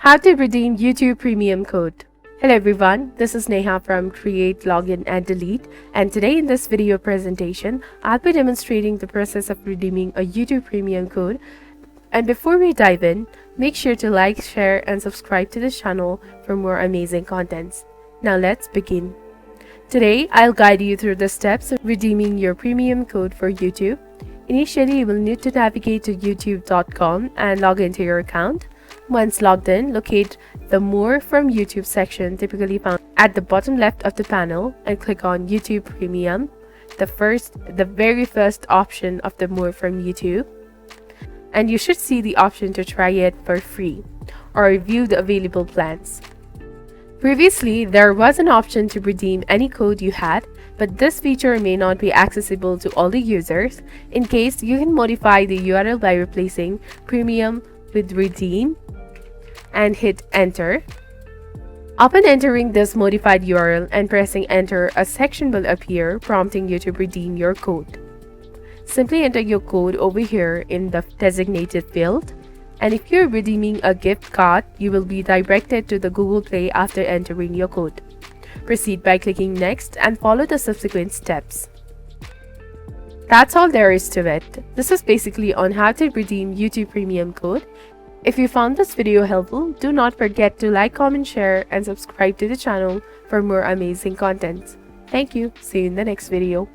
How to redeem YouTube Premium code. Hello everyone, this is Neha from Create, Login and Delete, and today in this video presentation, I'll be demonstrating the process of redeeming a YouTube Premium code. And before we dive in, make sure to like, share and subscribe to this channel for more amazing contents. Now let's begin. Today, I'll guide you through the steps of redeeming your premium code for YouTube. Initially, you will need to navigate to youtube.com and log into your account. Once logged in, locate the More from YouTube section typically found at the bottom left of the panel and click on YouTube Premium, the very first option of the More from YouTube. And you should see the option to try it for free or review the available plans. Previously, there was an option to redeem any code you had, but this feature may not be accessible to all the users. In case, you can modify the URL by replacing Premium with Redeem and hit Enter. Upon entering this modified URL and pressing Enter, a section will appear prompting you to redeem your code. Simply enter your code over here in the designated field. And if you're redeeming a gift card, you will be directed to the Google Play after entering your code. Proceed by clicking Next and follow the subsequent steps. That's all there is to it. This is basically on how to redeem YouTube Premium code. If you found this video helpful, do not forget to like, comment, share and subscribe to the channel for more amazing content. Thank you. See you in the next video.